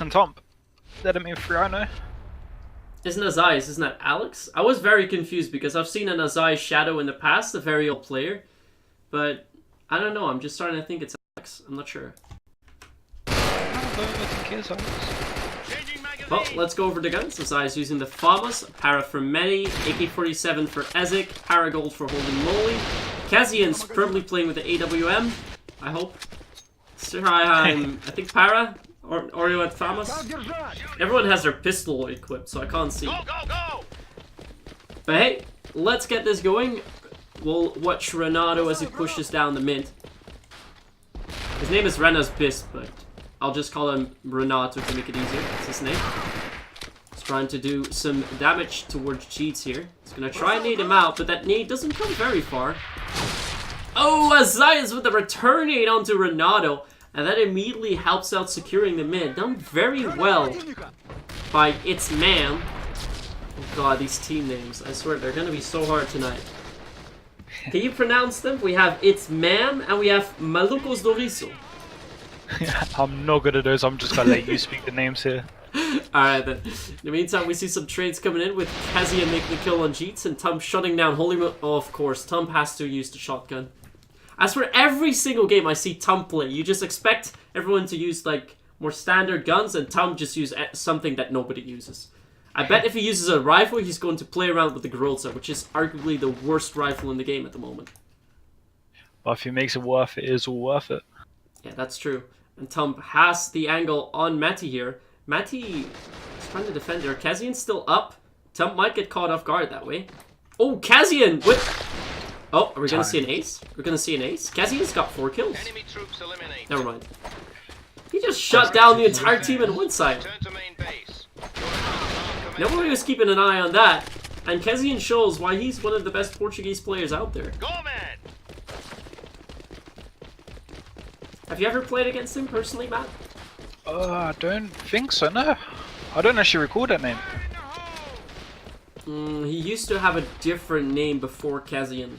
and Tom. Let him in 3-0. Isn't Azai's, isn't that Alex? I was very confused because I've seen an Azai Shadow in the past, a very old player. But, I don't know, I'm just starting to think it's Alex. I'm not sure. I don't think it is Alex. Well, let's go over the guns. Azai's using the Famas, Para for Medi, AK-47 for Ezek, Paragold for Holy Moly. Kazian's probably playing with the AWM, I hope. Sirheim, I think Para, or Oreo at Famas. Everyone has their pistol equipped, so I can't see. But hey, let's get this going. We'll watch Renato as he pushes down the mid. His name is Rena's Bisp, but I'll just call him Renato to make it easier. That's his name. He's trying to do some damage towards Cheats here. He's gonna try and nade him out, but that nade doesn't come very far. Oh, Azai's with the return nade onto Renato, and that immediately helps out securing the mid. Done very well by It's Man. Oh god, these team names. I swear, they're gonna be so hard tonight. Can you pronounce them? We have It's Man, and we have MalucosDoRiso. I'm not good at those, I'm just gonna let you speak the names here. Alright then. In the meantime, we see some trades coming in with Kazian making the kill on Jeets and Tump shutting down Holy Mo. Oh, of course, Tump has to use the shotgun. As for every single game I see Tump play, you just expect everyone to use like more standard guns and Tump just use something that nobody uses. I bet if he uses a rifle, he's going to play around with the Groza, which is arguably the worst rifle in the game at the moment. But if he makes it worth it, it's all worth it. Yeah, that's true. And Tump has the angle on Matty here. Matty is trying to defend there. Kazian's still up. Tump might get caught off guard that way. Oh, Kazian with... Oh, are we going to see an ace? We're going to see an ace? Kazian's got 4 kills. Never mind. He just shut down the entire team in one side. Nobody was keeping an eye on that. And Kazian shows why he's one of the best Portuguese players out there. Have you ever played against him personally, Matt? I don't think so, no. I don't actually recall that name. He used to have a different name before Kazian.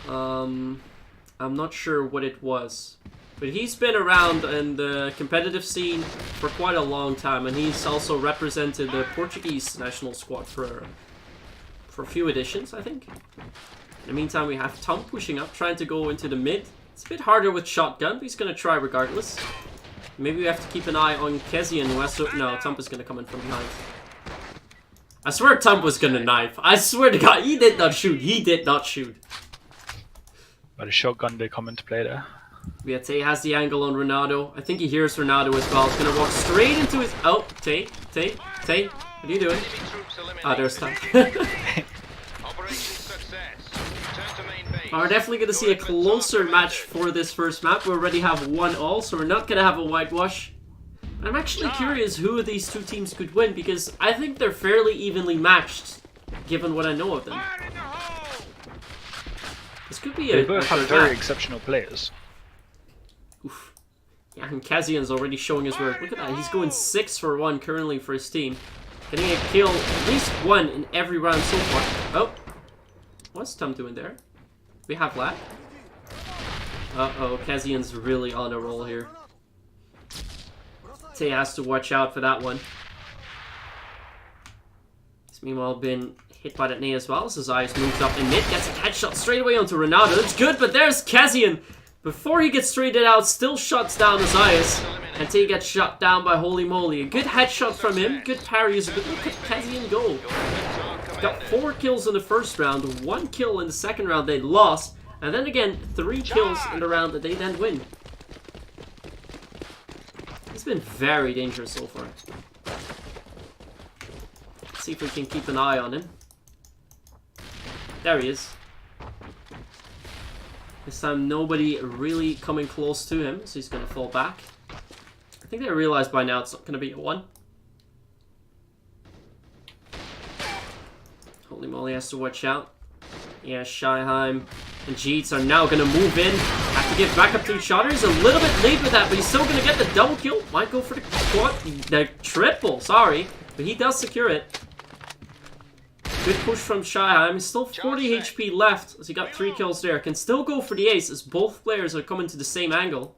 I'm not sure what it was. But he's been around in the competitive scene for quite a long time, and he's also represented the Portuguese national squad for a few editions, I think. In the meantime, we have Tom pushing up, trying to go into the mid. It's a bit harder with shotgun, but he's going to try regardless. Maybe we have to keep an eye on Kezian, who has to... No, Tump is going to come in from behind. I swear Tump was going to knife. I swear to God, he did not shoot. He did not shoot. But a shotgun did come into play there. Yeah, Tay has the angle on Renato. I think he hears Renato as well. He's going to walk straight into his... Oh, Tay, what are you doing? Ah, there's Tump. We're definitely going to see a closer match for this first map. We already have 1-all, so we're not going to have a whitewash. I'm actually curious who of these two teams could win, because I think they're fairly evenly matched, given what I know of them. This could be They both have very exceptional players. Oof. Yeah, and Kazian's already showing his work. Look at that, he's going 6 for 1 currently for his team. Getting a kill, at least 1 in every round so far. Oh, what's Tom doing there? We have lag? Uh-oh, Kazian's really on a roll here. Tay has to watch out for that one. He's meanwhile been hit by that nade as well. So Zayas moves up in mid, gets a headshot straight away onto Renato. That's good, but there's Kazian. Before he gets traded out, still shuts down Azaias. And Tay gets shot down by Holy Moly. A good headshot from him, good parries, but look at Kazian go. Got 4 kills in the first round, 1 kill in the second round they lost, and then again 3 kills in the round that they then win. He's been very dangerous so far. Let's see if we can keep an eye on him. There he is. This time nobody really coming close to him, so he's going to fall back. I think they realize by now it's not going to be a 1. Holy Moly has to watch out. Yeah, Shyheim and Jeets are now going to move in. Have to give back up to each other. He's a little bit late with that, but he's still going to get the double kill. Might go for the triple, sorry. But he does secure it. Good push from Shyheim. He's still 40 HP left as he got 3 kills there. Can still go for the ace as both players are coming to the same angle.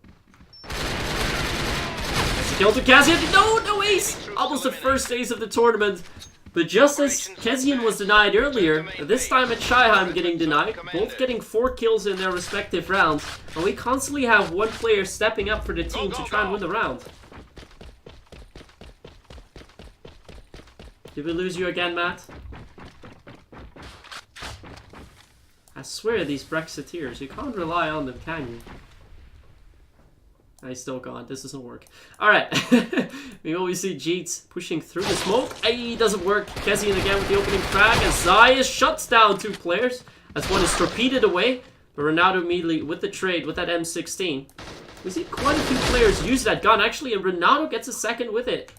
As he kill to Kazian. No ace! Almost the first ace of the tournament. But just as Kazian was denied earlier, this time at Shyheim getting denied, both getting 4 kills in their respective rounds, and we constantly have one player stepping up for the team to try and win the round. Did we lose you again, Matt? I swear these Brexiteers, you can't rely on them, can you? I still can't. This doesn't work. Alright. We always see Jeets pushing through the smoke. Ay, doesn't work. Kezian again with the opening frag. As Zayas shuts down 2 players. As one is torpedoed away. But Ronaldo immediately with the trade with that M16. We see quite a few players use that gun actually. And Ronaldo gets a second with it.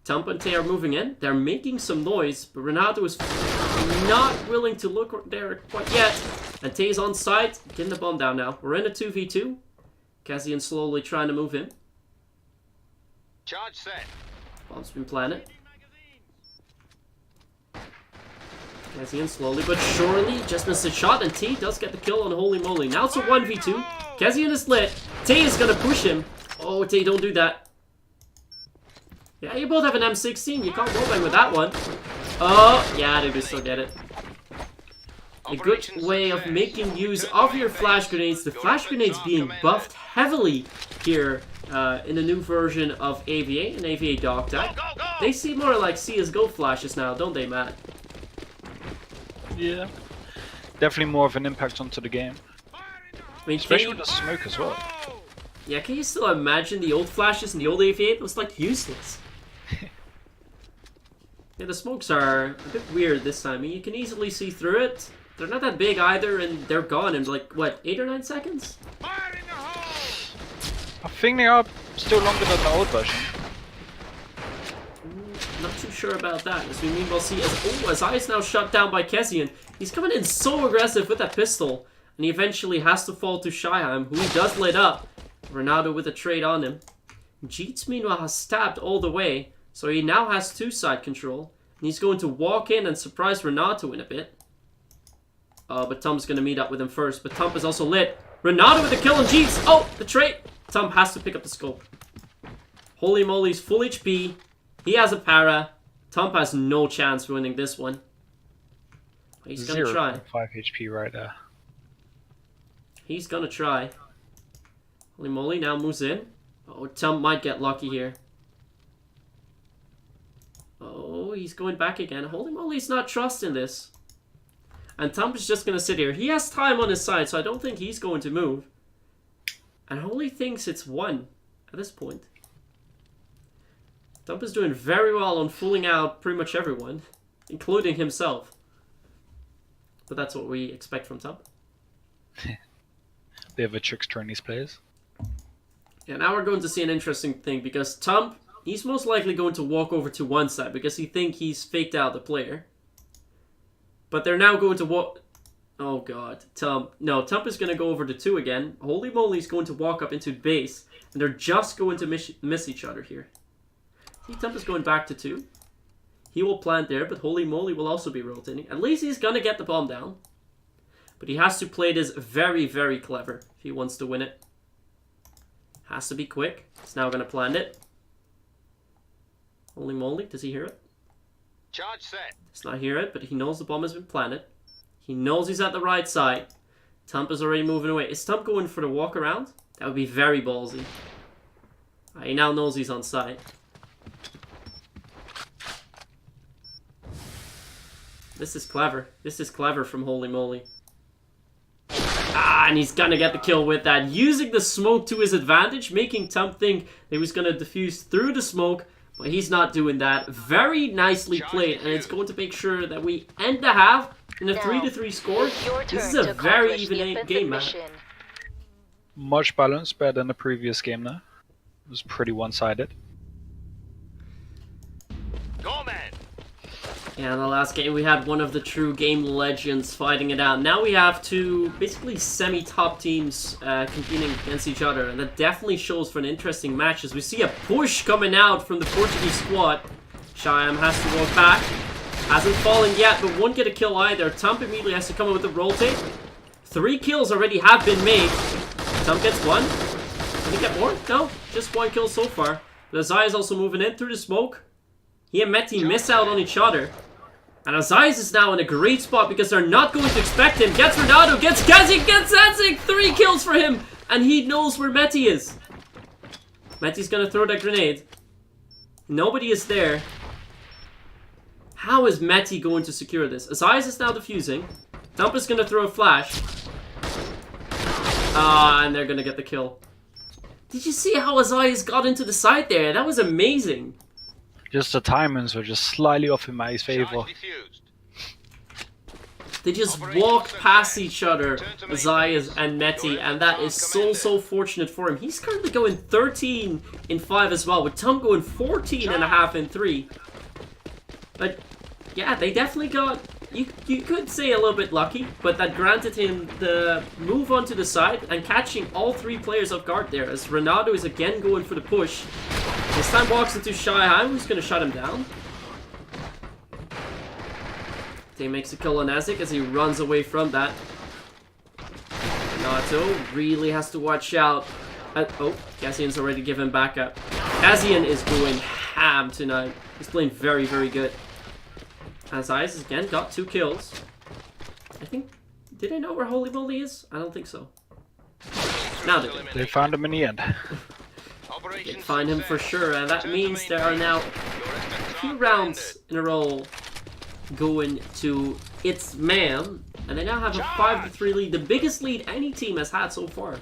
Tump and Tay are moving in. They're making some noise. But Ronaldo is not willing to look there quite yet. And Tay's on site. Getting the bomb down now. We're in a 2v2. Kazian slowly trying to move in. Charge set. Bomb's been planted. Kazian slowly but surely just missed a shot, and T does get the kill on Holy Moly. Now it's a 1v2. Kazian is lit. T is gonna push him. Oh, T, don't do that. Yeah, you both have an M16. You can't wallbang with that one. Oh, yeah, they do still get it. A good way of making use of your flash grenades. The flash grenades being buffed heavily here in the new version of AVA and AVA Dog Tag. They seem more like CSGO flashes now, don't they, Matt? Yeah. Definitely more of an impact onto the game. I mean, especially with the smoke as well. Yeah, can you still imagine the old flashes in the old AVA? It was like useless. Yeah, the smokes are a bit weird this time. I mean, you can easily see through it. They're not that big either, and they're gone in like, what, 8 or 9 seconds? I think they are still longer than the old version. Not too sure about that, as we meanwhile see as I's now shut down by Kezian. He's coming in so aggressive with that pistol, and he eventually has to fall to Shyheim, who he does lit up. Ronaldo with a trade on him. Jeets meanwhile has stabbed all the way, so he now has 2 side control, and he's going to walk in and surprise Ronaldo in a bit. But Tump's going to meet up with him first. But Tump is also lit. Ronaldo with the kill on Jeets. Oh, the trade. Tump has to pick up the scope. Holy Moly's full HP. He has a para. Tump has no chance for winning this one. He's going to try. 5 HP right there. He's going to try. Holy Moly now moves in. Oh, Tump might get lucky here. Oh, he's going back again. Holy Moly's not trusting this. And Tump is just going to sit here. He has time on his side, so I don't think he's going to move. And Holy thinks it's 1 at this point. Tump is doing very well on fooling out pretty much everyone, including himself. But that's what we expect from Tump. They have a trickster in these players. Yeah, now we're going to see an interesting thing, because Tump, he's most likely going to walk over to one side, because he thinks he's faked out the player. But they're now going to walk... Oh god, Tump. No, Tump is going to go over to 2 again. Holy Moly's going to walk up into base. And they're just going to miss each other here. See, Tump is going back to 2. He will plant there, but Holy Moly will also be rotating. At least he's going to get the bomb down. But he has to play this very, very clever if he wants to win it. Has to be quick. He's now going to plant it. Holy Moly, does he hear it? Charge set. Does not hear it, but he knows the bomb has been planted. He knows he's at the right side. Tump is already moving away. Is Tump going for the walk around? That would be very ballsy. He now knows he's on site. This is clever. This is clever from Holy Moly. And he's gonna get the kill with that. Using the smoke to his advantage, making Tump think that he was gonna defuse through the smoke. But he's not doing that. Very nicely played, and it's going to make sure that we end the half in a 3-3 score. This is a very even game, man. Much balanced, better than the previous game now. It was pretty one-sided. Go, man. Yeah, in the last game we had one of the true game legends fighting it out. Now we have 2 basically semi-top teams competing against each other, and that definitely shows for an interesting match as we see a push coming out from the Portuguese squad. Shyheim has to walk back. Hasn't fallen yet, but won't get a kill either. Tump immediately has to come in with the rotate. 3 kills already have been made. Tump gets 1. Did he get more? No, just 1 kill so far. But Azias also moving in through the smoke. He and Meti miss out on each other. And Azias is now in a great spot because they're not going to expect him. Gets Ronaldo, gets Kazi, gets Zazik! 3 kills for him! And he knows where Meti is. Meti's gonna throw that grenade. Nobody is there. How is Meti going to secure this? Azias is now defusing. Dump is gonna throw a flash. And they're gonna get the kill. Did you see how Azias got into the side there? That was amazing. Just the timings were just slightly off in my Charge favor. defused. They just walked past each other, Azias and Meti, and that is so fortunate for him. He's currently going 13 in 5 as well, with Tom going 14.5 in 3. But yeah, they definitely got, you could say a little bit lucky, but that granted him the move onto the side and catching all 3 players off guard there, as Ronaldo is again going for the push. This time walks into Shy, who's going to shut him down. He makes a kill on Azik as he runs away from that. Nato really has to watch out. Oh, Kazian's already given back up. Kazian is going ham tonight. He's playing very good. Azias again got 2 kills. I think... Did I know where Holy Moly is? I don't think so. Now They found him in the end. they find him for sure, and that means there are now a few rounds in a row going to its man, and they now have a 5-3 lead, the biggest lead any team has had so far.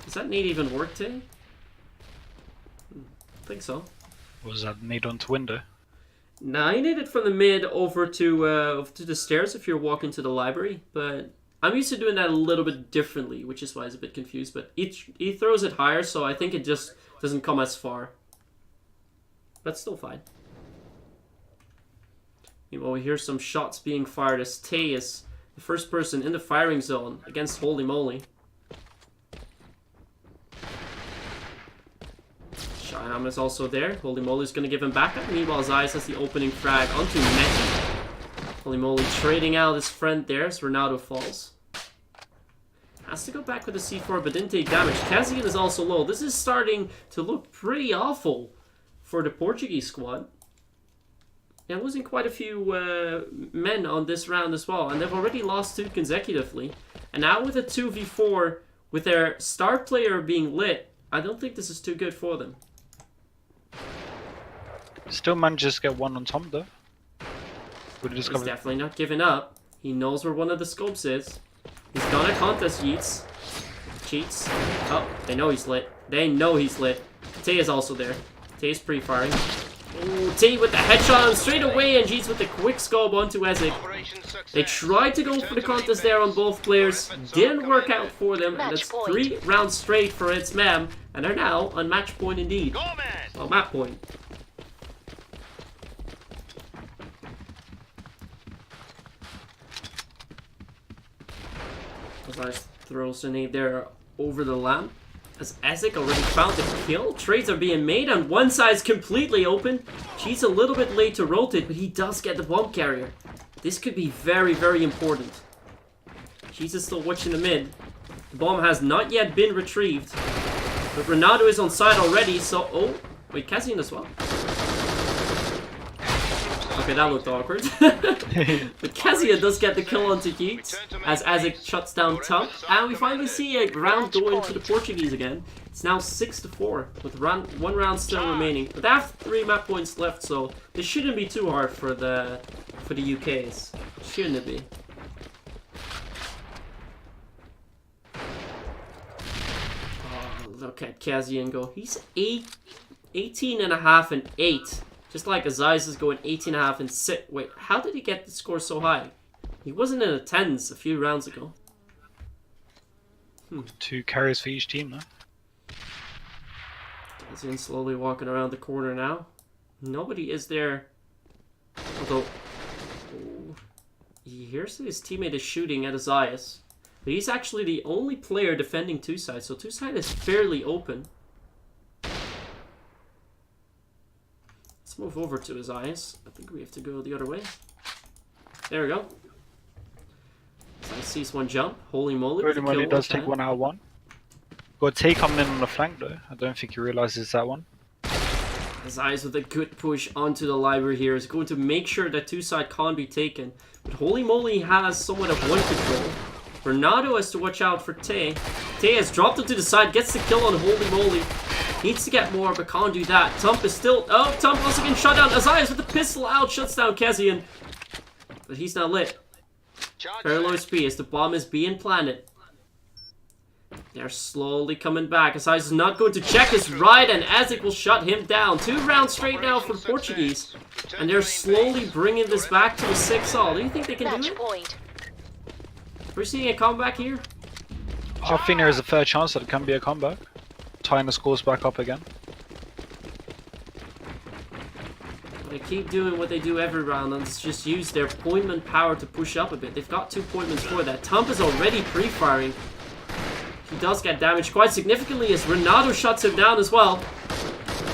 Does that need even work to? I think so. Was that need on to window? Nah, you need it from the mid over to the stairs if you're walking to the library, but I'm used to doing that a little bit differently, which is why I was a bit confused, but he throws it higher, so I think it just doesn't come as far. But still fine. Meanwhile, we hear some shots being fired as Tay is the first person in the firing zone against Holy Moly. Shyam is also there. Holy Moly is going to give him backup. Meanwhile, Zeiss has the opening frag onto Meti. Holy Moly trading out his friend there as Ronaldo falls. Has to go back with the C4 but didn't take damage. Kazian is also low. This is starting to look pretty awful for the Portuguese squad. They're losing quite a few men on this round as well, and they've already lost 2 consecutively. And now with a 2v4, with their star player being lit, I don't think this is too good for them. Still manages to get 1 on Tom though. He's definitely not giving up. He knows where one of the scopes is. He's gonna contest Yeats. Cheats. Oh, they know he's lit. They know he's lit. Tay is also there. Tay's pre-firing. Oh, Tay with the headshot on straight away, and Jeets with the quick scope onto Ezek. They tried to go for the contest there on both players. Didn't work out for them, and it's 3 rounds straight for its mem, and they're now on match point indeed. Well, map point. As throws a nade there over the lamp. As Ezek already found the kill, trades are being made and one side's completely open. She's a little bit late to rotate, but he does get the bomb carrier. This could be very important. She's still watching the mid. The bomb has not yet been retrieved. But Ronaldo is on side already, so... Oh, wait, Kazian as well. Okay, that looked awkward. But Kazian does get the kill onto Yeats as Ezek shuts down Tom. And we finally see a round going to the Portuguese again. It's now 6-4 with 1 round still remaining. But they have 3 map points left, so this shouldn't be too hard for the UKs. Shouldn't it be? Oh, look at Kazian go. He's 18.5 and 8. Just like Aziz is going 18.5 and 6. Wait, how did he get the score so high? He wasn't in the 10s a few rounds ago. 2 carries for each team now. Kazian slowly walking around the corner now. Nobody is there. Although, he hears that his teammate is shooting at Aziz. But he's actually the only player defending 2 sides, so 2 side is fairly open. Let's move over to his eyes. I think we have to go the other way. There we go. I sees one jump. Holy moly. Holy moly does take time. 1 out of 1. Got a Tay coming in on the flank though. I don't think he realizes that one. His eyes with a good push onto the library here is going to make sure that two side can't be taken. But holy moly has somewhat of one control. Renato has to watch out for Tay. Tay has dropped him to the side, gets the kill on holy moly. Needs to get more, but can't do that. Tump is still... Oh, Tump also getting shot down. Azaias with the pistol out, shuts down Kezian. But he's now lit. Very low speed as the bomb is being planted. They're slowly coming back. Azaias is not going to check his right, and Azik will shut him down. 2 rounds straight now for Portuguese. And they're slowly bringing this back to a 6-all. Do you think they can do it? We're seeing a comeback here. I think there is a fair chance that it can be a comeback. Tying the scores back up again. They keep doing what they do every round, and it's just use their pointment power to push up a bit. They've got 2 pointments for that. Tump is already pre-firing. He does get damaged quite significantly as Renato shuts him down as well.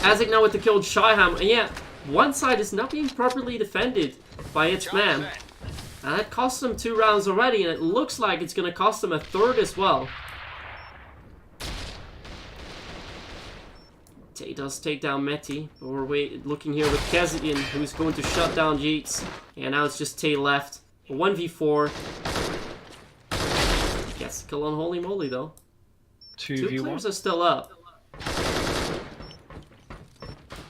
Azik now with the kill Shyham, and yeah, one side is not being properly defended by its man. And that cost them 2 rounds already, and it looks like it's going to cost them a 3rd as well. Tay does take down Meti, but we're looking here with Kezian, who's going to shut down Jeets. And now it's just Tay left. A 1v4. Gets the kill on holy moly though. 2 players are still up.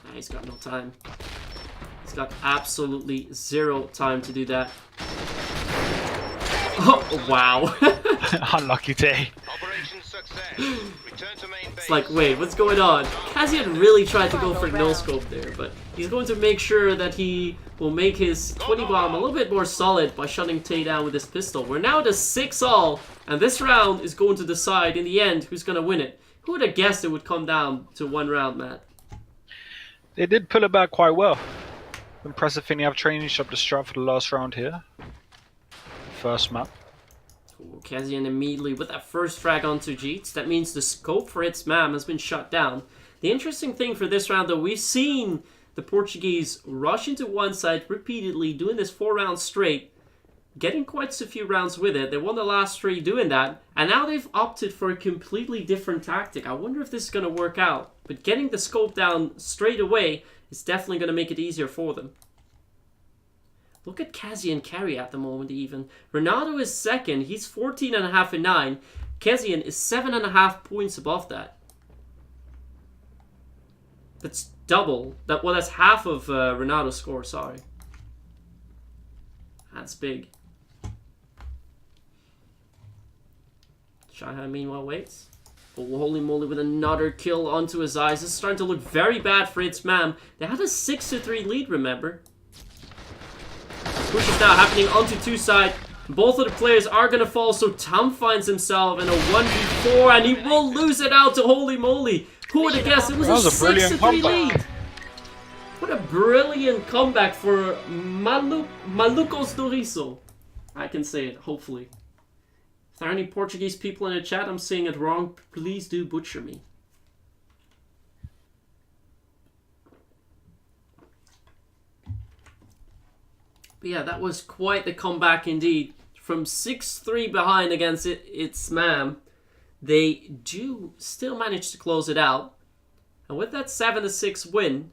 Nah, he's got no time. He's got absolutely 0 time to do that. Oh, wow. Unlucky Tay. Operation success. Return to main base. It's like, wait, what's going on? Kazian really tried to go for no scope there, but he's going to make sure that he will make his 20 bomb a little bit more solid by shutting Tay down with his pistol. We're now at a 6-all, and this round is going to decide in the end who's going to win it. Who would have guessed it would come down to 1 round, Matt? They did pull it back quite well. Impressive thing, you have training shop to strat for the last round here. First map. Kezian immediately with that first frag onto Jeets. That means the scope for its MAM has been shut down. The interesting thing for this round though, we've seen the Portuguese rush into one side repeatedly, doing this 4 rounds straight, getting quite a few rounds with it. They won the last 3 doing that, and now they've opted for a completely different tactic. I wonder if this is going to work out, but getting the scope down straight away is definitely going to make it easier for them. Look at Kezian carry at the moment even. Renato is 2nd. He's 14.5 and 9. Kezian is 7.5 points above that. That's double. Well, that's half of Renato's score, sorry. That's big. Shyham meanwhile waits. Oh, holy moly, with another kill onto his eyes. This is starting to look very bad for its man. They had a 6-3 lead, remember? Push is now happening onto 2 side. Both of the players are going to fall, so Tom finds himself in a 1v4, and he will lose it out to holy moly. Who would have guessed it was a 6-3 lead? What a brilliant comeback for MalucosDoRiso. I can say it, hopefully. If there are any Portuguese people in the chat, I'm saying it wrong, please do butcher me. But yeah, that was quite the comeback indeed. From 6-3 behind against its MAM, they do still manage to close it out. And with that 7-6 win,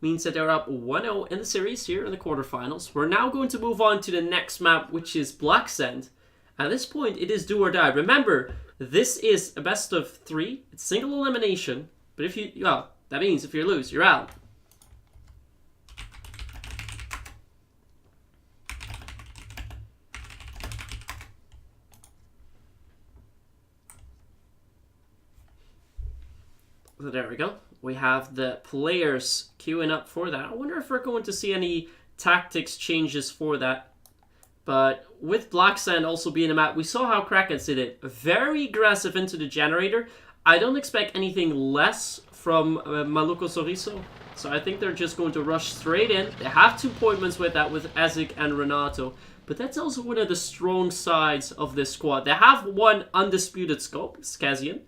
means that they're up 1-0 in the series here in the quarterfinals. We're now going to move on to the next map, which is Black Sand. At this point, it is do or die. Remember, this is a best of 3. It's single elimination. But if you, well, that means if you lose, you're out. So there we go. We have the players queuing up for that. I wonder if we're going to see any tactics changes for that. But with Black Sand also being a map, we saw how Krakens did it. Very aggressive into the generator. I don't expect anything less from MalucosDoRiso. So I think they're just going to rush straight in. They have 2 appointments with that with Azik and Renato. But that's also one of the strong sides of this squad. They have 1 undisputed scope, Kezian.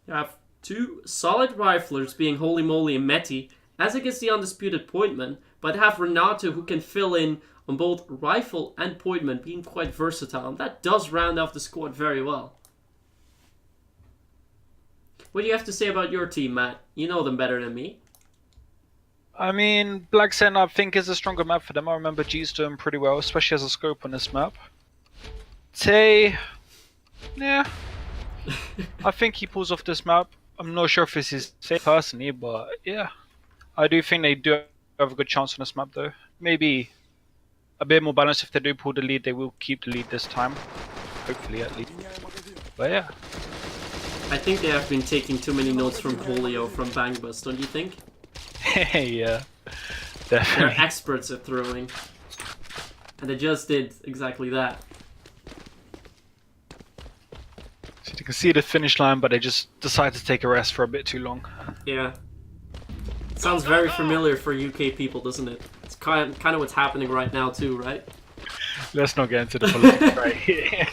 They have 2 solid riflers being Holy Moly and Meti. Ezek is the undisputed pointman, but have Renato who can fill in on both rifle and pointman, being quite versatile, and that does round off the squad very well. What do you have to say about your team, Matt? You know them better than me. I mean, Black Sen I think is a stronger map for them. I remember G's doing pretty well, especially as a scope on this map. Tay, yeah, I think he pulls off this map. I'm not sure if this is safe personally, but yeah, I do think they do have a good chance on this map though. Maybe a bit more balanced. If they do pull the lead, they will keep the lead this time. Hopefully at least. But yeah. I think they have been taking too many notes from Polio from Bang Bus, don't you think? Yeah, definitely. They're experts at throwing. And they just did exactly that. So you can see the finish line, but they just decided to take a rest for a bit too long. Yeah. Sounds very familiar for UK people, doesn't it? It's kind of what's happening right now too, right? Let's not get into the politics right here.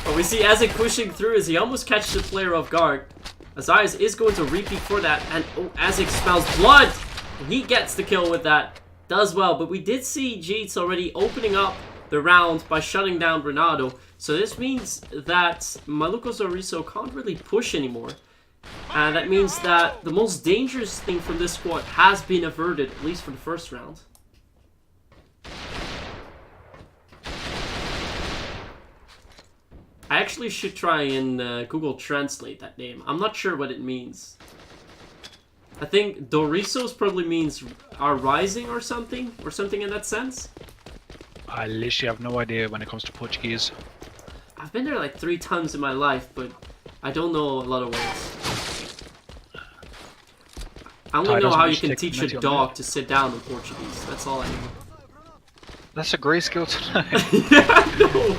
But we see Ezek pushing through as he almost catches the player off guard. Azayas is going to repeat for that, and oh, Ezek smells blood! And he gets the kill with that. Does well, but we did see Jeets already opening up the round by shutting down Renato. So this means that MalucosDoRiso can't really push anymore. And that means that the most dangerous thing from this squad has been averted, at least for the first round. I actually should try and Google Translate that name. I'm not sure what it means. I think Dorisos probably means are rising or something in that sense. I literally have no idea when it comes to Portuguese. I've been there like 3 times in my life, but I don't know a lot of words. I only know how you can teach a dog to sit down in Portuguese. That's all I know. That's a great skill to know. Yeah, I know.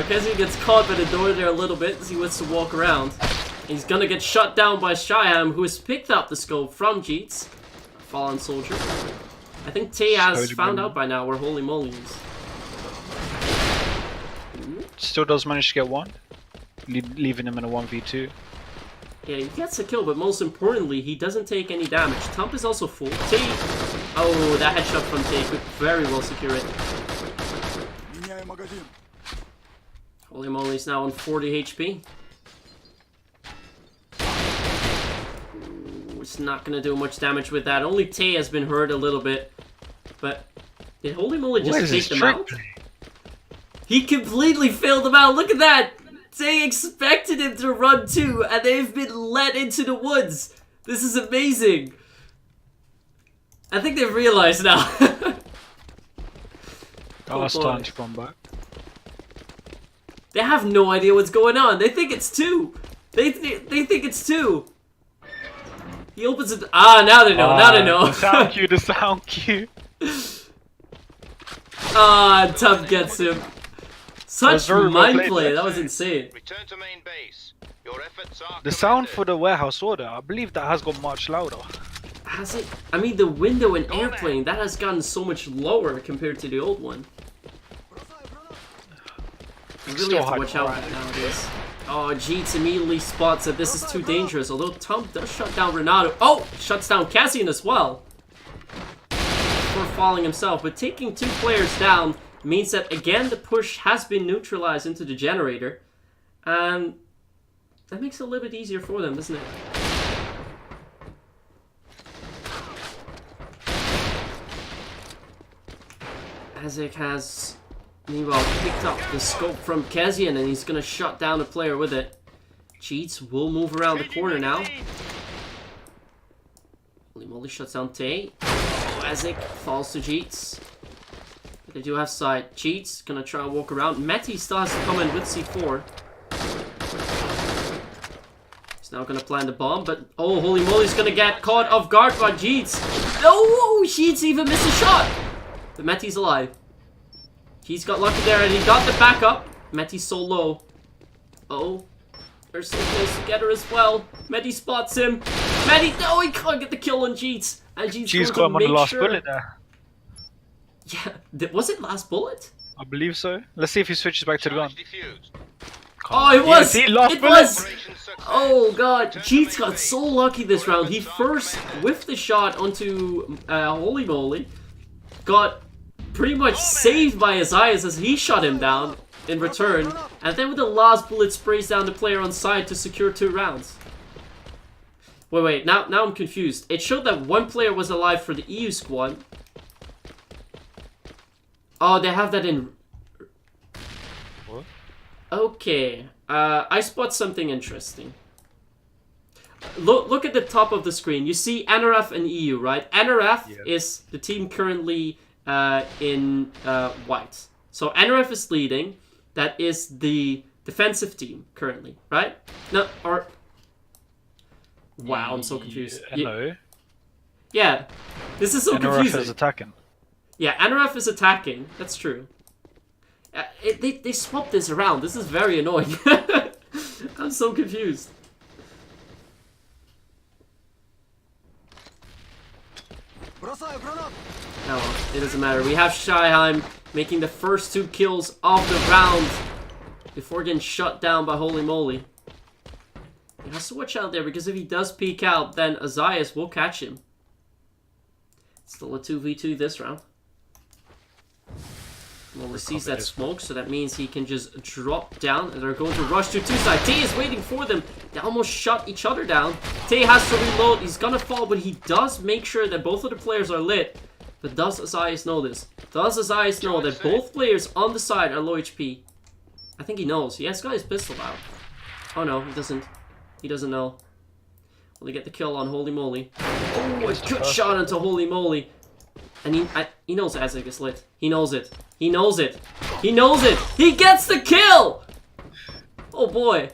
Kezi gets caught by the door there a little bit as he wants to walk around. He's gonna get shut down by Shyam, who has picked up the scope from Jeets. Fallen soldier. I think Tay has found out by now where Holy Moly is. Still does manage to get one, leaving him in a 1v2. Yeah, he gets a kill, but most importantly, he doesn't take any damage. Thump is also full. Tay... Oh, that headshot from Tay could very well secure it. Holy Moly is now on 40 HP. Ooh, it's not going to do much damage with that. Only Tay has been hurt a little bit. But did Holy Moly just take them out? He completely failed them out. Look at that! Tay expected him to run too, and they've been led into the woods. This is amazing. I think they've realized now. Oh, starting to come back. They have no idea what's going on. They think it's 2. They think it's 2. He opens it. Ah, now they know. Now they know. The sound cue. The sound cue. Ah, Tub gets him. Such mind play. That was insane. Return to main base. Your efforts are the sound for the warehouse order, I believe that has got much louder. Has it? I mean, the window and airplane, that has gotten so much lower compared to the old one. You really have to watch out nowadays. Oh, Jeets immediately spots that this is too dangerous, although Tump does shut down Renato. Oh! Shuts down Cassian as well. Before falling himself, but taking 2 players down means that, again, the push has been neutralized into the generator. And that makes it a little bit easier for them, doesn't it? Ezek has... meanwhile, picked up the scope from Kezian, and he's gonna shut down a player with it. Jeets will move around the corner now. Holy Moly shuts down Tay. Oh, Ezek falls to Jeets. But they do have side. Jeets gonna try and walk around. Matty still has to come in with C4. He's now gonna plant the bomb, but oh, Holy Moly's gonna get caught off guard by Jeets. Oh, Jeets even missed a shot. But Matty's alive. He's got lucky there, and he got the backup. Matty's so low. Uh-oh. They're so close together as well. Matty spots him. Matty, no, he can't get the kill on Jeets. And Jeets got him on the last bullet there. Yeah, was it last bullet? I believe so. Let's see if he switches back to the gun. diffused. Oh, it was! Yes, last it bullet. was! Oh god, Jeets got so lucky this round. He first whiffed the shot onto Holy Moly, got pretty much saved by Isaias as he shot him down in return, and then with the last bullet sprays down the player on side to secure 2 rounds. Wait, now I'm confused. It showed that 1 player was alive for the EU squad. Oh, they have that in... What? Okay, I spot something interesting. Look at the top of the screen. You see NRF and EU, right? NRF is the team currently in white. So NRF is leading. That is the defensive team currently, right? No, or... Wow, I'm so confused. No. Yeah, this is so confusing. NRF is attacking. Yeah, NRF is attacking. That's true. They swapped this around. This is very annoying. I'm so confused. Oh, it doesn't matter. We have Shyheim making the first 2 kills of the round before getting shut down by Holy Moly. He has to watch out there because if he does peek out, then Isaias will catch him. Still a 2v2 this round. Moly sees that smoke, so that means he can just drop down, and they're going to rush to 2 sides. Tay is waiting for them. They almost shut each other down. Tay has to reload. He's gonna fall, but he does make sure that both of the players are lit. But does Isaias know this? Does Isaias know that both players on the side are low HP? I think he knows. He has got his pistol out. Oh no, he doesn't. He doesn't know. Will he get the kill on Holy Moly? Oh, a good shot into Holy Moly. And he knows Azek is lit. He knows it. He knows it. He knows it. He gets the kill! Oh boy.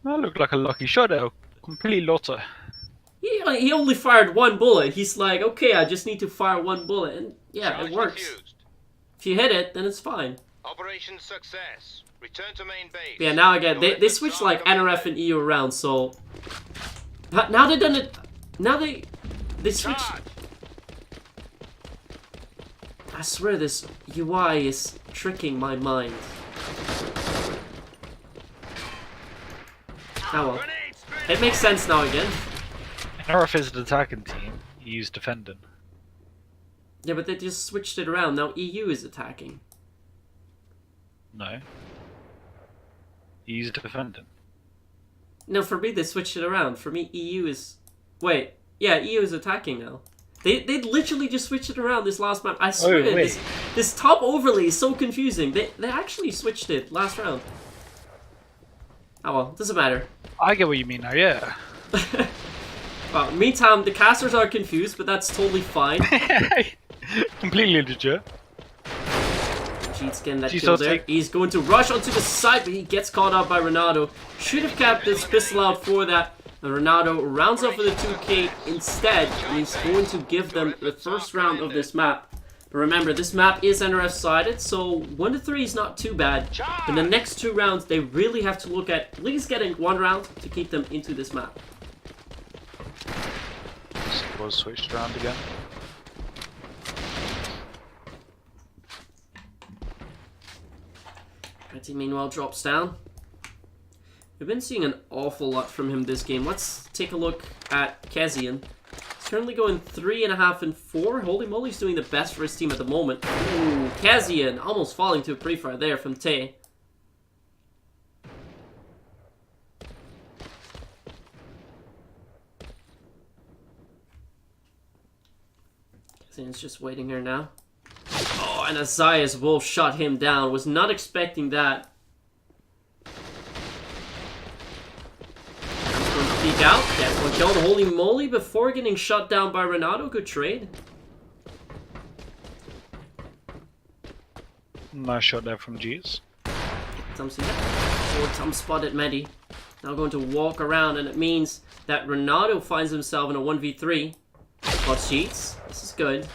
That looked like a lucky shot out. Complete lotter. He only fired 1 bullet. He's like, okay, I just need to fire 1 bullet. And yeah, it works. If you hit it, then it's fine. Operation success. Return to main base. Yeah, now again, they switched like NRF and EU around, so... Now they've done it... Now they switched... I swear this UI is tricking my mind. Oh well. It makes sense now again. NRF is the attacking team. EU's defending. Yeah, but they just switched it around. Now EU is attacking. No. EU's defending. No, for me they switched it around. For me EU is... Wait. Yeah, EU is attacking now. They literally just switched it around this last map. I swear, this top overlay is so confusing. They actually switched it last round. Oh well, doesn't matter. I get what you mean now, yeah. Well, meantime, the casters are confused, but that's totally fine. Completely legit. Jeets getting that kill there. He's going to rush onto the side, but he gets caught out by Renato. Should have kept this pistol out for that. And Renato rounds up with a 2K instead, and he's going to give them the first round of this map. But remember, this map is NRF sided, so 1 to 3 is not too bad. In the next 2 rounds, they really have to look at least getting 1 round to keep them into this map. Was switched around again. Betty meanwhile drops down. We've been seeing an awful lot from him this game. Let's take a look at Kazian. He's currently going 3.5 and 4. Holy Moly's doing the best for his team at the moment. Ooh, Kazian almost falling to a pre-fire there from Tay. Kazian's just waiting here now. Oh, and Isaias will shut him down. Was not expecting that. Peek out, gets 1 kill. The Holy Moly before getting shut down by Renato. Good trade. Nice shot there from Jeets. Thompson, 4 spotted Medi. Now going to walk around, and it means that Renato finds himself in a 1v3. But Jeets, this is good.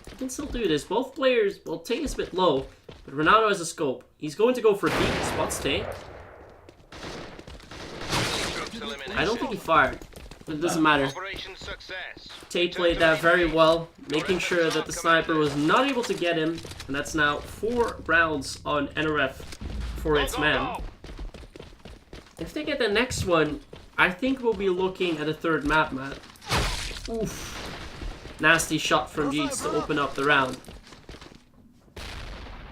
He can still do this. Both players, well, Tay is a bit low, but Renato has a scope. He's going to go for deep. Spots Tay. I don't think he fired, but it doesn't matter. Tay played that very well, making sure that the sniper was not able to get him, and that's now 4 rounds on NRF for its man. If they get the next one, I think we'll be looking at a third map, Matt. Oof. Nasty shot from Jeets to open up the round.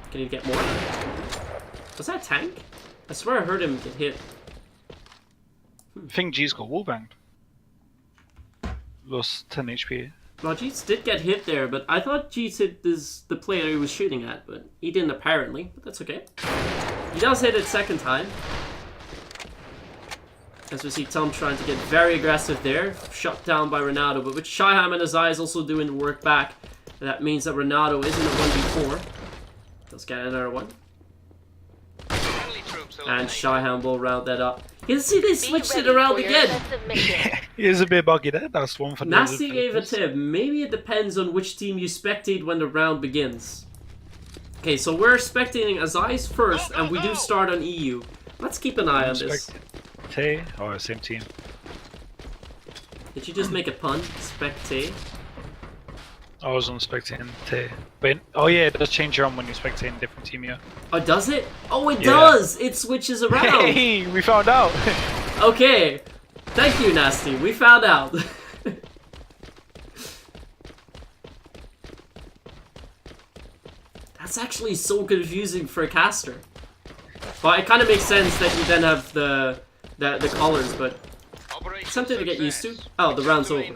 Can he get more? Was that a tank? I swear I heard him get hit. I think G's got wallbanged. Lost 10 HP. Well, Jeets did get hit there, but I thought Jeets hit the player he was shooting at, but he didn't apparently, but that's okay. He does hit it second time. As we see Tom trying to get very aggressive there. Shot down by Renato, but with Shyham and Azai is also doing the work back. That means that Renato isn't a 1v4. Let's get another one. And Shyham will round that up. You see they switched it around again. He is a bit buggy there. That's one for Nasty gave a tip. Maybe it depends on which team you spectate when the round begins. Okay, so we're spectating Azai's first, and we do start on EU. Let's keep an eye on this. Tay? Oh, same team. Did you just make a pun? Spectate? I was on spectating Tay. But oh yeah, it does change around when you're spectating a different team, yeah. Oh, does it? Oh, it does! It switches around! Hey, we found out! Okay. Thank you, Nasty. We found out. That's actually so confusing for a caster. Well, it kind of makes sense that you then have the colors, but something to get used to. Oh, the round's over.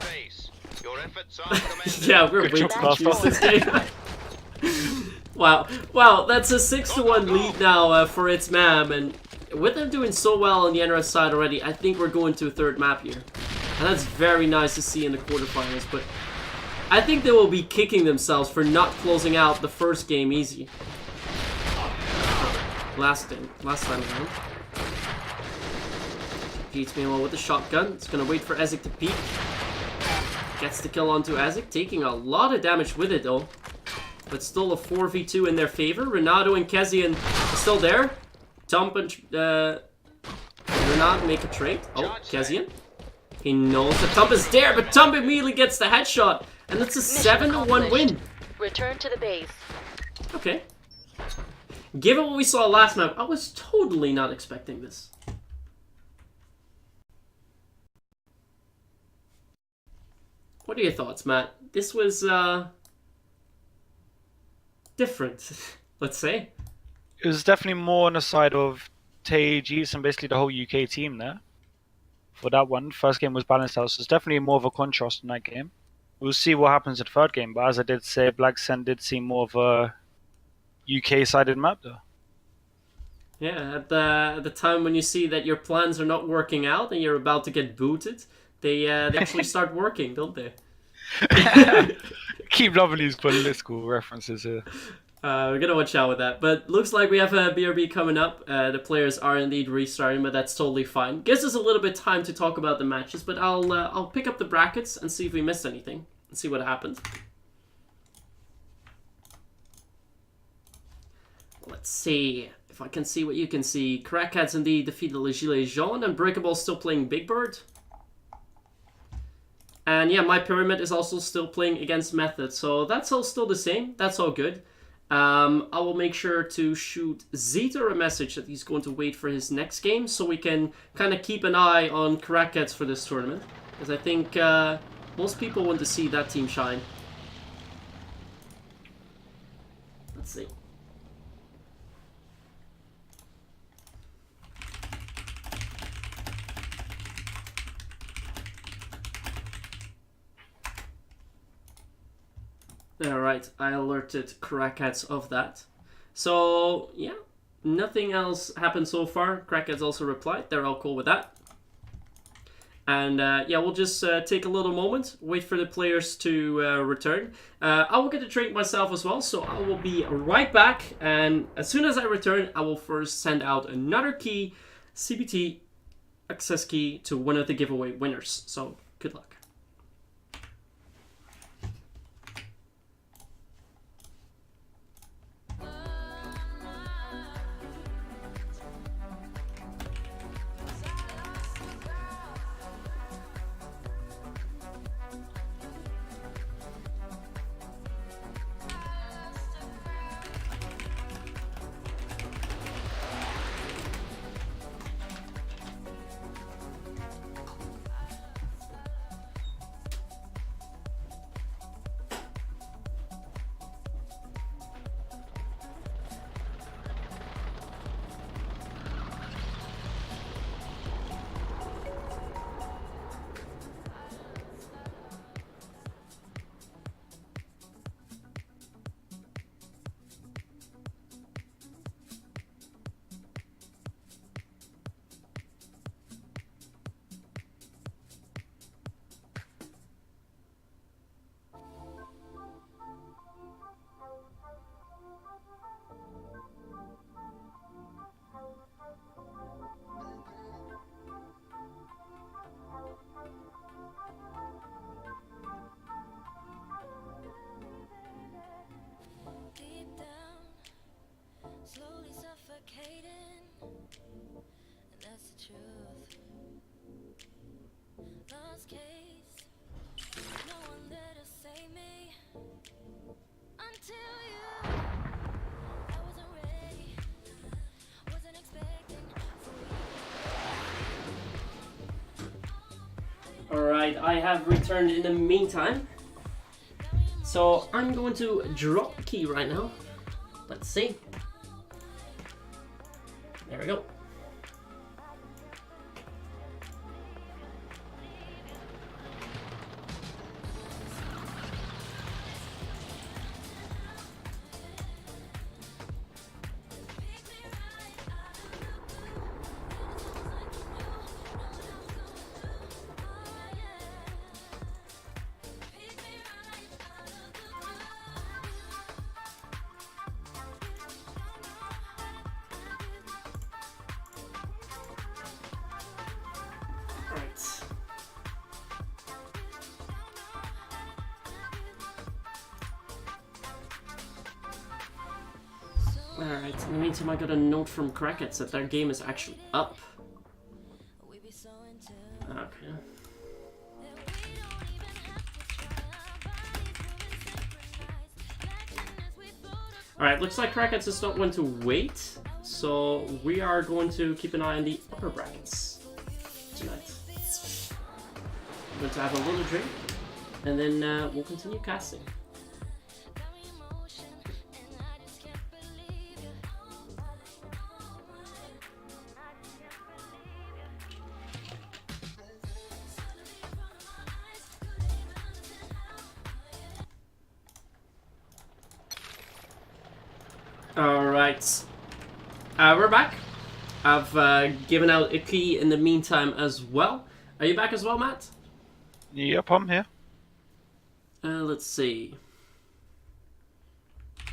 Yeah, we're way too used this game. Wow, that's a 6-1 lead now for its MAM, and with them doing so well on the NRS side already, I think we're going to a third map here. And that's very nice to see in the quarterfinals, but I think they will be kicking themselves for not closing out the first game easy. Last time around. Beats me well with the shotgun. It's gonna wait for Ezek to peek. Gets the kill onto Ezek, taking a lot of damage with it though. But still a 4v2 in their favor. Renato and Kezian are still there. Tump and Renato make a trade. Oh, Kezian. He knows that Tump is there, but Tump immediately gets the headshot. And it's a 7-1 win. Return to the base. Okay. Given what we saw last map, I was totally not expecting this. What are your thoughts, Matt? This was, different, let's say. It was definitely more on the side of Tay, G's, and basically the whole UK team there. For that one, first game was balanced out, so it's definitely more of a contrast in that game. We'll see what happens in the third game, but as I did say, Black Sen did seem more of a UK-sided map though. Yeah, at the time when you see that your plans are not working out and you're about to get booted, they actually start working, don't they? Keep loving these political references here. We're gonna watch out with that. But looks like we have a BRB coming up. The players are indeed restarting, but that's totally fine. Gives us a little bit of time to talk about the matches, but I'll pick up the brackets and see if we missed anything and see what happened. Let's see if I can see what you can see. Crackheads indeed defeated Le Gilet Jaune, and Breakable still playing Big Bird. And yeah, my Pyramid is also still playing against Method, so that's all still the same. That's all good. I will make sure to shoot Zeter a message that he's going to wait for his next game, so we can kind of keep an eye on Crackheads for this tournament, because I think most people want to see that team shine. Let's see. Alright, I alerted Crackheads of that. So, yeah, nothing else happened so far. Crackheads also replied, they're all cool with that. And yeah, we'll just take a little moment, wait for the players to return. I will get a drink myself as well, so I will be right back. And as soon as I return, I will first send out another key, CBT access key, to one of the giveaway winners. So, good luck. Alright, I have returned in the meantime. So I'm going to drop the key right now. Let's see. There we go. Alright, in the meantime I got a note from Crackets that their game is actually up. Okay. Alright, looks like Crackets is not going to wait, so we are going to keep an eye on the upper brackets tonight. I'm going to have a little drink, and then we'll continue casting. Alright, we're back. I've given out a key in the meantime as well. Are you back as well, Matt? Yep, I'm here. Let's see.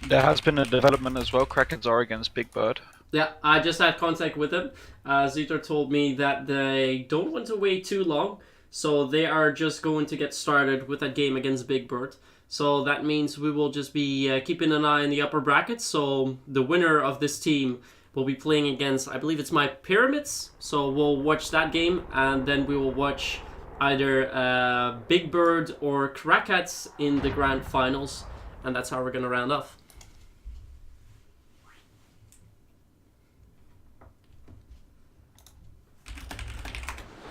There has been a development as well. Krakens are against Big Bird. Yeah, I just had contact with them. Zetor told me that they don't want to wait too long, so they are just going to get started with that game against Big Bird. So that means we will just be keeping an eye in the upper brackets. So the winner of this team will be playing against, I believe it's My Pyramids. So we'll watch that game, and then we will watch either Big Bird or Crackets in the grand finals. And that's how we're going to round off.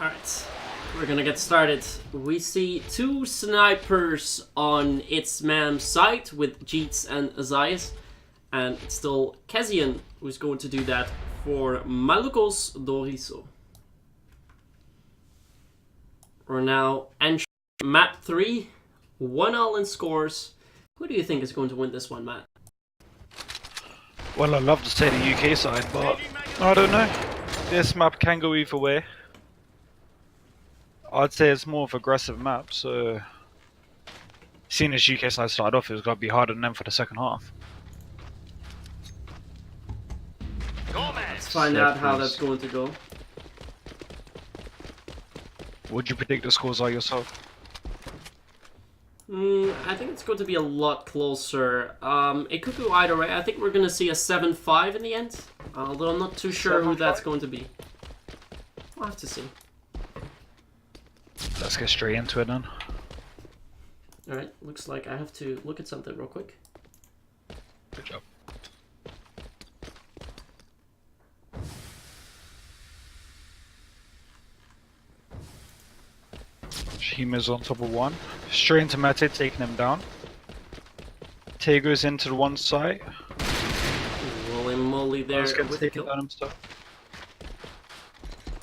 Alright, we're gonna get started. We see two snipers on its man's side with Jeets and Azias, and it's still Kezian who's going to do that for MalucosDoRiso. We're now entering map 3, 1-all in scores. Who do you think is going to win this one, Matt? Well, I'd love to say the UK side, but I don't know. This map can go either way. I'd say it's more of an aggressive map, so seeing as UK side started off, it's got to be harder than them for the second half. Let's find out how that's going to go. Would you predict the scores are yourself? I think it's going to be a lot closer. It could go either way. I think we're going to see a 7-5 in the end, although I'm not too sure who that's going to be. We'll have to see. Let's get straight into it then. Alright, looks like I have to look at something real quick. Good job. Shima's on top of one. Straight into Mate, taking him down. Tay goes into the one side. Holy moly there Let's get with the taken kill. down himself.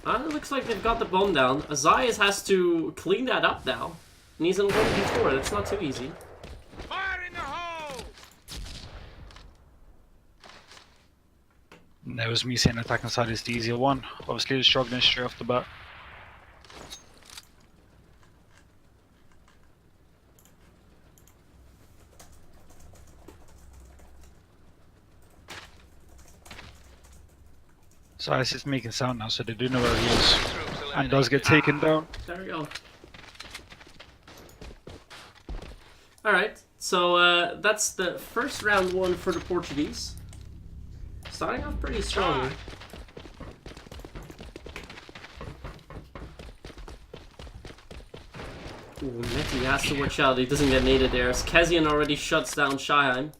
It looks like they've got the bomb down. Azias has to clean that up now. And he's in 1v4, that's not too easy. Fire in the hole! And that was me saying attacking side is the easier one. Obviously, they're struggling straight off the bat. So it's just making sound now, so they do know where he is. And does get taken down. There we go. Alright, so that's the first round one for the Portuguese. Starting off pretty strong. Ooh, Meti has to watch out, he doesn't get naded there, as Kezian already shuts down Shyheim.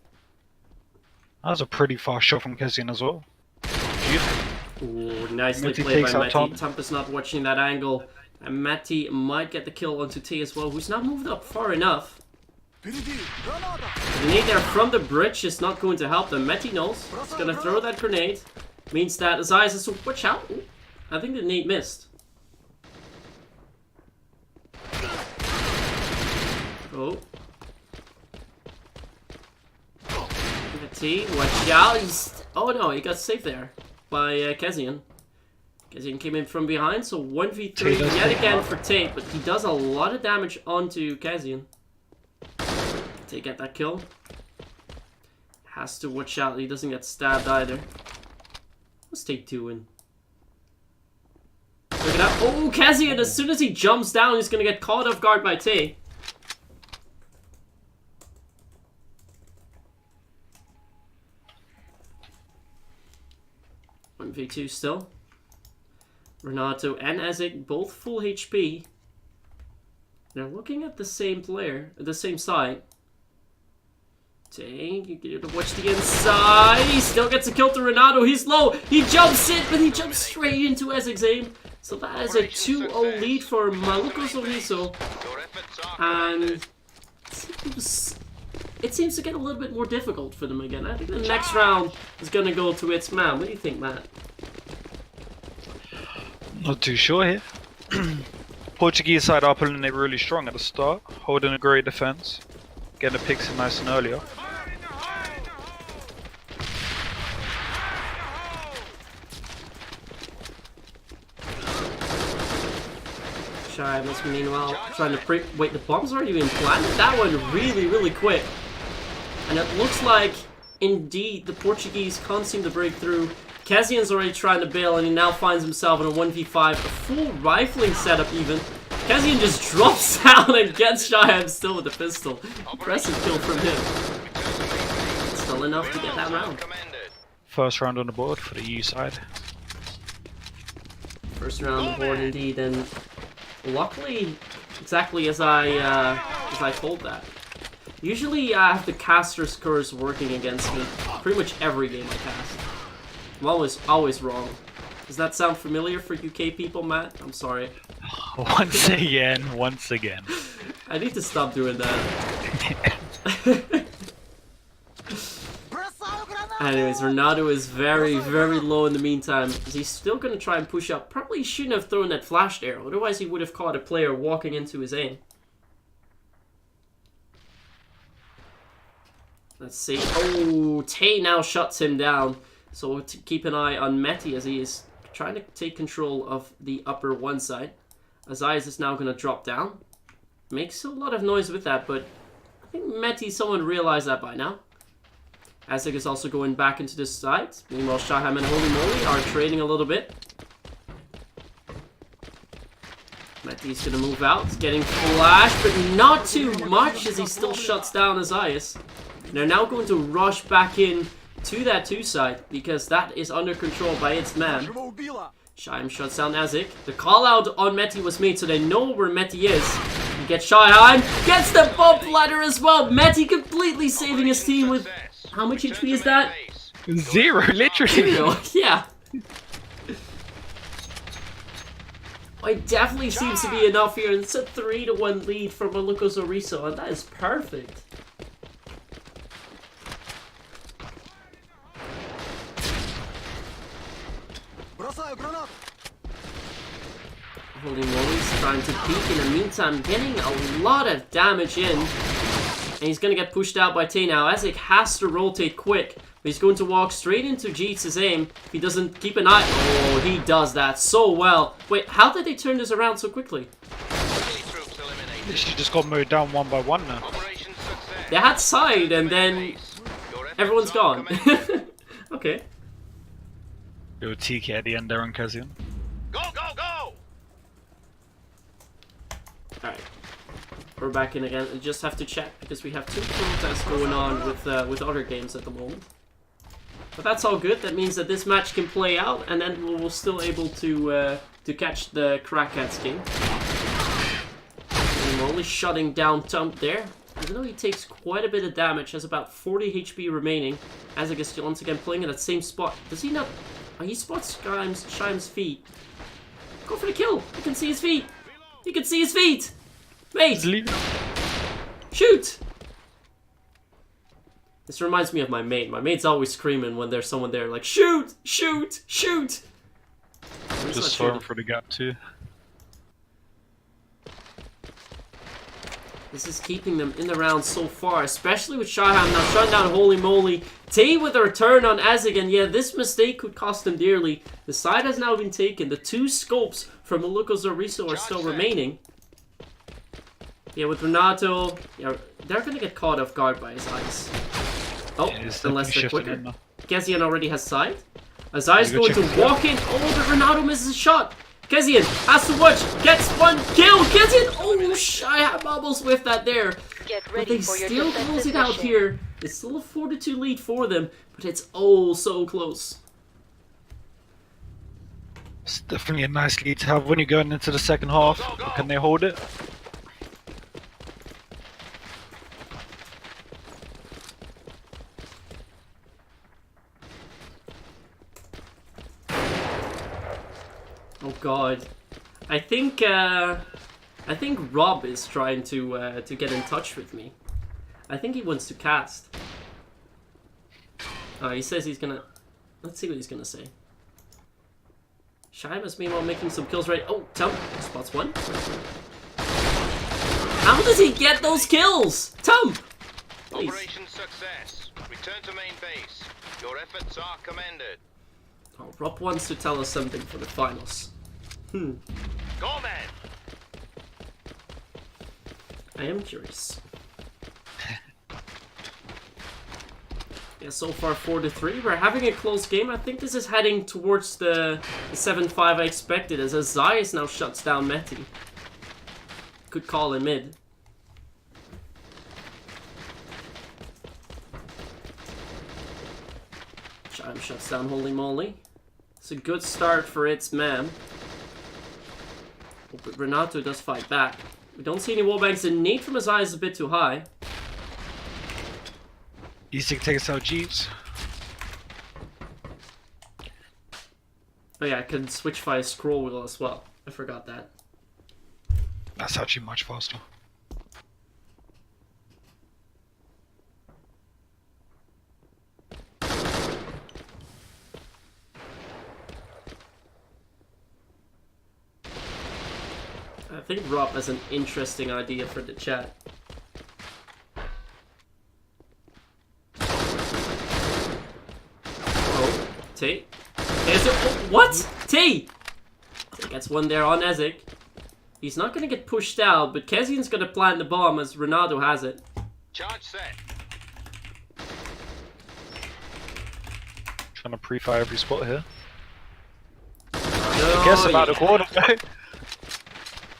That was a pretty fast shot from Kezian as well. Beautiful. Ooh, nicely Meti played takes by out Meti. Tom. Tumpa's not watching that angle. And Matty might get the kill onto T as well, who's not moved up far enough. The grenade there from the bridge is not going to help them. Matty knows. He's going to throw that grenade. Means that Azaius has to watch out. Ooh, I think the grenade missed. Oh. T, watch out. Oh no, he got saved there by Kezian. Kezian came in from behind, so 1v3 yet again for Tate, but he does a lot of damage onto Kezian. Tate get that kill. Has to watch out he doesn't get stabbed either. What's Tate doing? Look at that. Oh, Kezian, as soon as he jumps down, he's gonna get caught off guard by Tate. V2 still. Renato and Ezek both full HP. They're looking at the same player, the same side. Dang, you get to watch the inside. He still gets a kill to Renato. He's low. He jumps in, but he jumps straight into Ezek's aim. So that is a 2-0 lead for MalucosDoRiso. And it seems to get a little bit more difficult for them again. I think the next round is going to go to its man. What do you think, Matt? Not too sure here. Portuguese side are pulling it really strong at the start, holding a great defense, getting the picks in nice and earlier. Shimes, meanwhile, trying to wait, the bomb's already been planted? That one really, really quick. And it looks like, indeed, the Portuguese can't seem to break through. Kezian's already trying to bail, and he now finds himself in a 1v5, a full rifling setup even. Kezian just drops down and gets Shimes still with the pistol. Impressive kill from him. Still enough to get that round. First round on the board for the EU side. First round on the board indeed, and luckily, exactly as I told that. Usually I have the caster's curse working against me pretty much every game I cast. I'm always wrong. Does that sound familiar for UK people, Matt? I'm sorry. Once again. I need to stop doing that. Anyways, Renato is very, very low in the meantime. He's still going to try and push up. Probably shouldn't have thrown that flash arrow. Otherwise he would have caught a player walking into his aim. Let's see. Oh, Tay now shuts him down. So to keep an eye on Meti as he is trying to take control of the upper one side. Azaius is now going to drop down. Makes a lot of noise with that, but I think Meti, someone realized that by now. Azek is also going back into this side. Meanwhile, Shaham and Holy Moly are trading a little bit. Meti's going to move out. Getting flashed, but not too much as he still shuts down Azaius. They're now going to rush back in to that 2 side because that is under control by its man. Shaim shuts down Azek. The call out on Meti was made so they know where Meti is. He gets Shaim, gets the bump ladder as well. Meti completely saving his team with, how much HP is that? 0, literally. 0, yeah. It definitely seems to be enough here. It's a 3-1 lead for MalucosDoRiso, and that is perfect. Holy Moly's trying to peek in the meantime, getting a lot of damage in. And he's going to get pushed out by Tay now. Ezek has to rotate quick. But he's going to walk straight into Jeets' aim. If he doesn't keep an eye... Oh, he does that so well. Wait, how did they turn this around so quickly? She just got mowed down one by one now. They had side and then everyone's gone. Okay. Little TK at the end there on Kezian. Go, go, go! Alright. We're back in again. I just have to check because we have 2 protests going on with other games at the moment. But that's all good. That means that this match can play out and then we're still able to catch the Krakats game. And we're only shutting down Tump there. Even though he takes quite a bit of damage, has about 40 HP remaining. Azek is once again playing in that same spot. Does he not... Oh, he spots Shime's feet. Go for the kill! You can see his feet! You can see his feet! Mate! Leave it. Shoot! This reminds me of my mate. My mate's always screaming when there's someone there, like, shoot! Shoot! Shoot! Just saw him for the gap too. This is keeping them in the round so far, especially with Shaham now shutting down Holy Moly. T with a return on Azig, and yeah, this mistake could cost him dearly. The side has now been taken. The 2 scopes from MalucosDoRiso are still remaining. Yeah, with Renato, yeah, they're gonna get caught off guard by his eyes. Oh, Yeah, unless they're quicker. in now. Kezian already has side. Azai's You go going to check it walk in. Oh, but Renato misses a shot. Kezian has to watch. Gets 1 kill. Kezian. Oh, Shy almost with that there. Get But ready they for your still close defensive it out mission. here. It's still a 4-2 lead for them, but it's oh so close. It's definitely a nice lead to have when you're going into the second half. Can they hold it? Oh god. I think Rob is trying to get in touch with me. I think he wants to cast. Oh, he says he's gonna. Let's see what he's gonna say. Shima's meanwhile making some kills right. Oh, Tum spots 1. How does he get those kills? Tum! Please. Operation success. Return to main base. Your efforts are commended. Oh, Rob wants to tell us something for the finals. Go then! I am curious. Yeah, so far 4-3. We're having a close game. I think this is heading towards the 7-5 I expected, as Azaius now shuts down Meti. Could call in mid. Chime shuts down Holy Moly. It's a good start for its man. Oh, but Renato does fight back. We don't see any wallbangs. The nade from Azaius is a bit too high. Easy to take us out Jeeps. Oh yeah, I can switch via scroll wheel as well. I forgot that. That's actually much faster. I think Rob has an interesting idea for the chat. Oh, T. What? T! T gets 1 there on Ezek. He's not gonna get pushed out, but Kezian's gonna plant the bomb as Renato has it. Charge set. Trying to pre-fire every spot here. Oh, Guess about yeah. a quarter.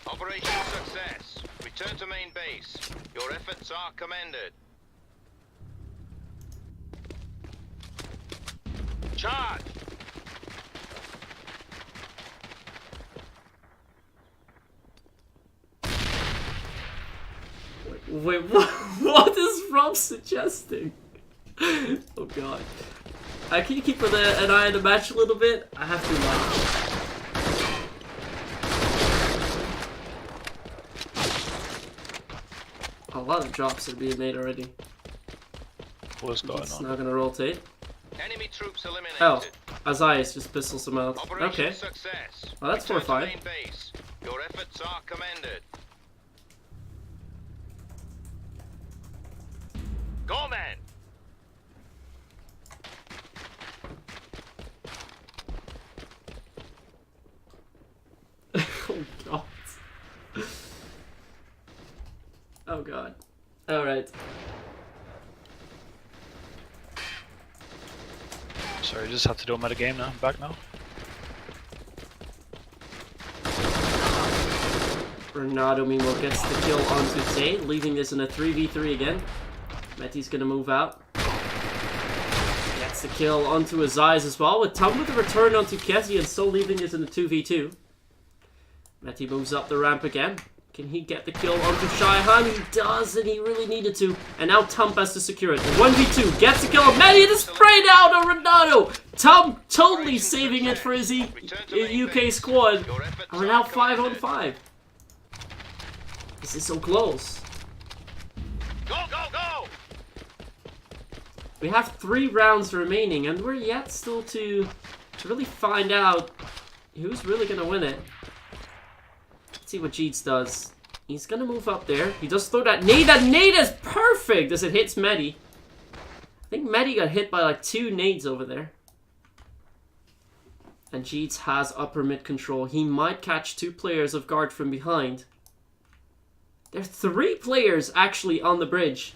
Operation success. Return to main base. Your efforts are commended. Charge! Wait, what is Rob suggesting? Oh god. Can you keep an eye on the match a little bit? I have to like. A lot of drops are being made already. What's going It's on? not gonna rotate. Enemy troops eliminated. Oh, Azaius just pistols him out. Operation Okay. success. Well, that's Return to 4-5. main base. Your efforts are commended. Go man! Oh god. Oh god. Alright. Sorry, just have to do a meta game now. I'm back now. Renato meanwhile gets the kill onto Tay, leaving this in a 3v3 again. Meti's gonna move out. Gets the kill onto his eyes as well, with Tum with the return onto Kessie and still leaving this in a 2v2. Meti moves up the ramp again. Can he get the kill onto Shaihan? He does, and he really needed to. And now Tum has to secure it. 1v2 gets the kill on Meti and it's sprayed out on Renato! Tum totally saving it for his UK squad. And we're now 5-on-5. This is so close. Go, go, go! We have 3 rounds remaining, and we're yet still to really find out who's really gonna win it. Let's see what Jeets does. He's gonna move up there. He does throw that nade. That nade is perfect as it hits Medi. I think Medi got hit by like 2 nades over there. And Jeets has upper mid control. He might catch 2 players off guard from behind. There are 3 players actually on the bridge.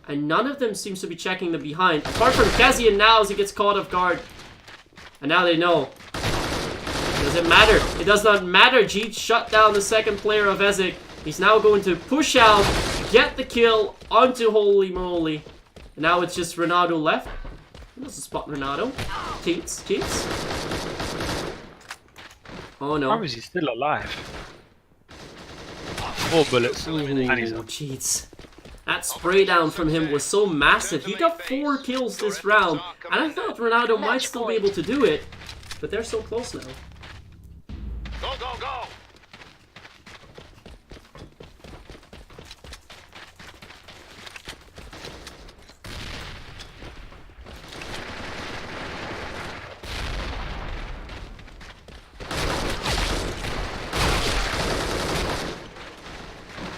And none of them seems to be checking the behind. Apart from Kazian now as he gets caught off guard. And now they know. Does it matter? It does not matter. Jeets shut down the 2nd player of Ezek. He's now going to push out, get the kill onto Holy Moly. And now it's just Ronaldo left. Who doesn't spot Ronaldo? Jeets. Oh no. How is he still alive? 4 bullets. Ooh, And he's up. Jeets. That spray down from him was so massive. He got 4 kills this round. And I thought Ronaldo might still be able to do it. But they're so close now. Go, go, go!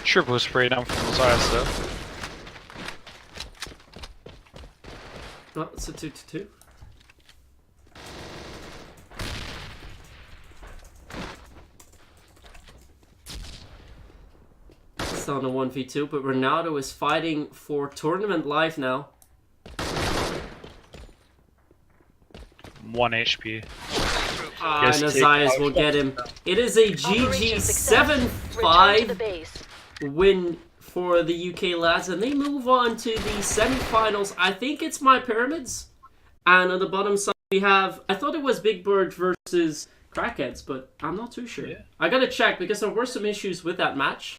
Triple spray down from his eyes though. Oh, it's a 2-2. It's on a 1v2, but Ronaldo is fighting for tournament life now. 1 HP. Ah, Yes, and take Azayas out. will get him. It is a GG 7-5 win for the UK lads, and they move on to the semi-finals. I think it's My Pyramids, and on the bottom side we have, I thought it was Big Bird versus Crackheads, but I'm not too sure. Yeah. I gotta check because there were some issues with that match.